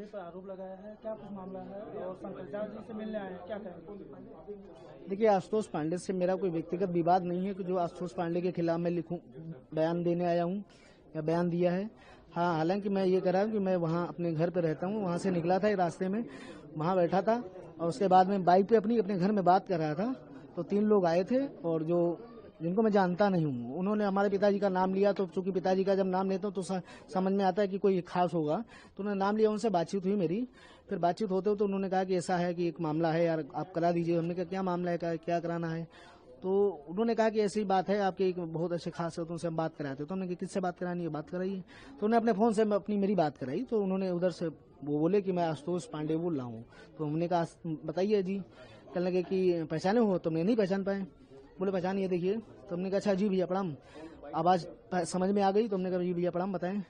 पर आरोप लगाया है, क्या कुछ मामला है और शंकराचार्य जी से मिलने आए हैं, क्या कहेंगे? देखिए, आशुतोष पांडे से मेरा कोई व्यक्तिगत विवाद नहीं है कि जो आशुतोष पांडे के खिलाफ मैं लिखूं, बयान देने आया हूं या बयान दिया है। हाँ, हालांकि मैं ये कह रहा हूं कि मैं वहां अपने घर पे रहता हूं, वहां से निकला था रास्ते में, वहां बैठा था और उसके बाद में बाइक पे अपने घर में बात कर रहा था। तो 3 लोग आए थे और जिनको मैं जानता नहीं हूँ, उन्होंने हमारे पिताजी का नाम लिया। तो चूंकि पिताजी का जब नाम लेते हो तो समझ में आता है कि कोई खास होगा, तो उन्होंने नाम लिया, उनसे बातचीत हुई मेरी। फिर बातचीत होते हो तो उन्होंने कहा कि ऐसा है कि एक मामला है यार, आप करा दीजिए। हमने कहा क्या मामला है, क्या कराना है? तो उन्होंने कहा कि ऐसी बात है, आपके एक बहुत अच्छे खास है, तो उनसे हम बात कराते। तो हमने कहा किससे बात करानी है, बात कराइए। तो उन्होंने अपने फोन से अपनी मेरी बात कराई। तो उन्होंने उधर से वो बोले कि मैं आशुतोष पांडे बोल रहा हूँ। तो हमने कहा बताइए जी। कहने लगे कि पहचाने हो? तो मैं नहीं पहचान पाए। बोले पहचानिए देखिए। तो हमने कहा अच्छा जी भैया प्रणाम। आवाज समझ में आ गई। तो हमने कहा जी भैया प्रणाम, बताएं।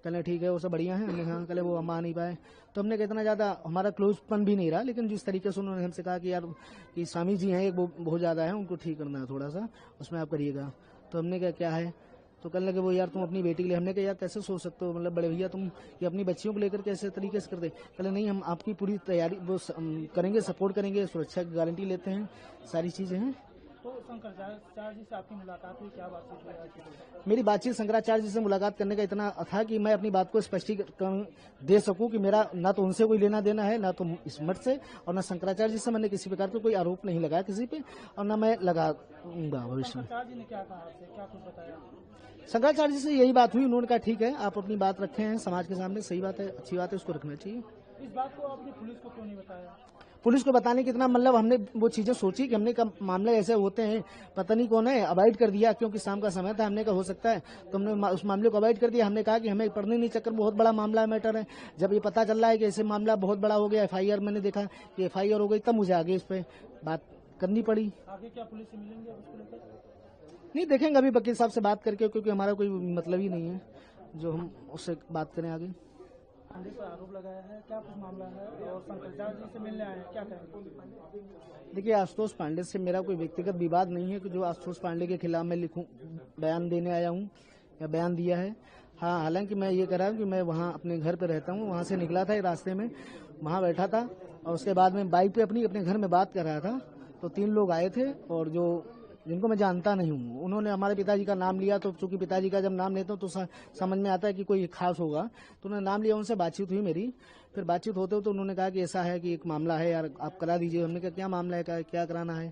कहने ठीक है, वो सब बढ़िया है। हमने कहा कहले वो हम आ नहीं पाए। तो हमने कहा इतना ज्यादा हमारा क्लोजपन भी नहीं रहा, लेकिन जिस तरीके से उन्होंने हमसे कहा कि यार कि स्वामी जी हैं एक, वो बहुत ज्यादा है, उनको ठीक करना है थोड़ा सा, उसमें आप करिएगा। तो हमने कहा क्या है? तो कहने लगे वो यार तुम अपनी बेटी के लिए। हमने कहा यार कैसे सोच सकते हो, मतलब बड़े भैया तुम ये अपनी बच्चियों को लेकर कैसे तरीके से कर दे? कहले नहीं, हम आपकी पूरी तैयारी वो करेंगे, सपोर्ट करेंगे, सुरक्षा की गारंटी लेते हैं, सारी चीजें हैं। तो शंकराचार्य जी से आपकी मुलाकात हुई, क्या बातचीत हुई? मेरी बातचीत शंकराचार्य जी से मुलाकात करने का इतना था कि मैं अपनी बात को स्पष्टीकरण दे सकूं कि मेरा ना तो उनसे कोई लेना देना है, ना तो इस मठ से, और ना शंकराचार्य जी से मैंने किसी प्रकार का कोई आरोप नहीं लगाया किसी पे, और ना मैं लगाऊंगा भविष्य में। शंकराचार्य जी ने क्या कहा आपसे, क्या कुछ बताया? शंकराचार्य जी से यही बात हुई। उन्होंने कहा ठीक है, आप अपनी बात रखे हैं समाज के सामने, सही बात है, अच्छी बात है, उसको रखना चाहिए। इस बात को आपने पुलिस को क्यों नहीं बताया? पुलिस को बताने की इतना मतलब हमने वो चीजें सोची कि हमने कहा मामले ऐसे होते हैं, पता नहीं कौन है, अवॉइड कर दिया क्योंकि शाम का समय था। हमने कहा हो सकता है, तो हमने उस मामले को अवॉइड कर दिया। हमने कहा कि हमें पढ़ने नहीं चक्कर, बहुत बड़ा मामला है, मैटर है। जब ये पता चल रहा है कि ऐसे मामला बहुत बड़ा हो गया, FIR मैंने देखा कि FIR हो गई, तब मुझे आगे इस पे बात करनी पड़ी। आगे क्या पुलिस से मिलेंगे उसको लेकर? नहीं, देखेंगे अभी वकील साहब से बात करके, क्योंकि हमारा कोई मतलब ही नहीं है जो हम उससे बात करें आगे। पांडे पर आरोप लगाया है, क्या कुछ मामला है और शंकराचार्य जी से मिलने आए हैं, क्या कहेंगे? देखिए, आशुतोष पांडे से मेरा कोई व्यक्तिगत विवाद नहीं है कि जो आशुतोष पांडे के खिलाफ मैं लिखूं, बयान देने आया हूं या बयान दिया है। हाँ, हालांकि मैं ये कह रहा हूं कि मैं वहां अपने घर पे रहता हूं, वहां से निकला था रास्ते में, वहां बैठा था और उसके बाद में बाइक पे अपने घर में बात कर रहा था। तो 3 लोग आए थे और जिनको मैं जानता नहीं हूँ, उन्होंने हमारे पिताजी का नाम लिया। तो चूंकि पिताजी का जब नाम लेते हो तो समझ में आता है कि कोई खास होगा, तो उन्होंने नाम लिया, उनसे बातचीत हुई मेरी। फिर बातचीत होते हो तो उन्होंने कहा कि ऐसा है कि एक मामला है यार, आप करा दीजिए। हमने कहा क्या मामला है, क्या कराना है?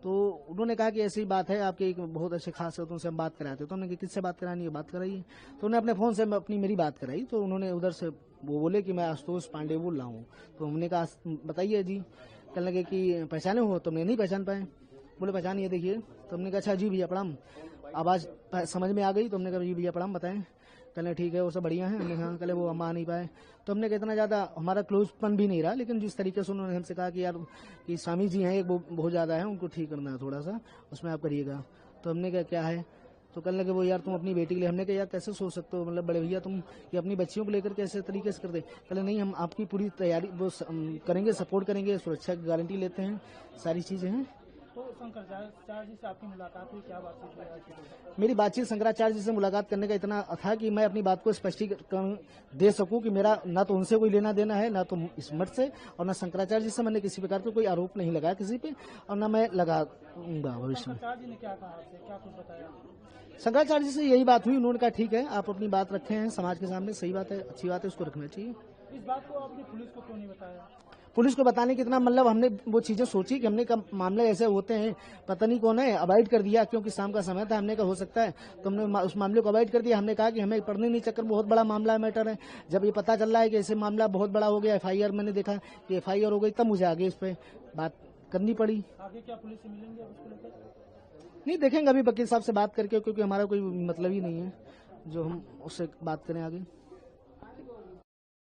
तो उन्होंने कहा कि ऐसी बात है, आपके एक बहुत अच्छे खास है, तो उनसे हम बात कराते। तो हमने कहा किससे बात करानी है, बात कराइए। तो उन्होंने अपने फोन से अपनी मेरी बात कराई। तो उन्होंने उधर से वो बोले कि मैं आशुतोष पांडे बोल रहा हूँ। तो हमने कहा बताइए जी। कहने लगे कि पहचाने हो? तो मैं नहीं पहचान पाए। बोले पहचानिए देखिए। तो हमने कहा अच्छा जी भैया प्रणाम। आवाज समझ में आ गई। तो हमने कहा जी भैया प्रणाम, बताएं। कहने ठीक है, वो सब बढ़िया है। हमने कहा कहले वो हम आ नहीं पाए। तो हमने कहा इतना ज्यादा हमारा क्लोजपन भी नहीं रहा, लेकिन जिस तरीके से उन्होंने हमसे कहा कि यार कि स्वामी जी हैं एक, वो बहुत ज्यादा है, उनको ठीक करना है थोड़ा सा, उसमें आप करिएगा। तो हमने कहा क्या है? तो कहने लगे वो यार तुम अपनी बेटी के लिए। हमने कहा यार कैसे सोच सकते हो, मतलब बड़े भैया तुम ये अपनी बच्चियों को लेकर कैसे तरीके से कर दे? कहले नहीं, हम आपकी पूरी तैयारी वो करेंगे, सपोर्ट करेंगे, सुरक्षा की गारंटी लेते हैं, सारी चीजें हैं। तो शंकराचार्य जी से आपकी मुलाकात हुई, क्या बातचीत हुई? मेरी बातचीत शंकराचार्य जी से मुलाकात करने का इतना था कि मैं अपनी बात को स्पष्टीकरण दे सकूं कि मेरा ना तो उनसे कोई लेना देना है, ना तो इस मठ से, और ना शंकराचार्य जी से मैंने किसी प्रकार का कोई आरोप नहीं लगाया किसी पे, और ना मैं लगाऊंगा भविष्य में। शंकराचार्य जी ने क्या कहा आपसे, क्या कुछ बताया? शंकराचार्य जी से यही बात हुई। उन्होंने कहा ठीक है, आप अपनी बात रखे हैं समाज के सामने, सही बात है, अच्छी बात है, उसको रखना चाहिए। इस बात को आपने पुलिस को क्यों नहीं बताया? पुलिस को बताने की इतना मतलब हमने वो चीजें सोची कि हमने कहा मामले ऐसे होते हैं, पता नहीं कौन है, अवॉइड कर दिया क्योंकि शाम का समय था। हमने कहा हो सकता है, तो हमने उस मामले को अवॉइड कर दिया। हमने कहा कि हमें पढ़ने नहीं चक्कर, बहुत बड़ा मामला है, मैटर है। जब ये पता चल रहा है कि ऐसे मामला बहुत बड़ा हो गया, FIR मैंने देखा कि FIR हो गई, तब मुझे आगे इस पे बात करनी पड़ी। आगे क्या पुलिस से मिलेंगे उसको लेकर? नहीं, देखेंगे अभी वकील साहब से बात करके, क्योंकि हमारा कोई मतलब ही नहीं है जो हम उससे बात करें आगे।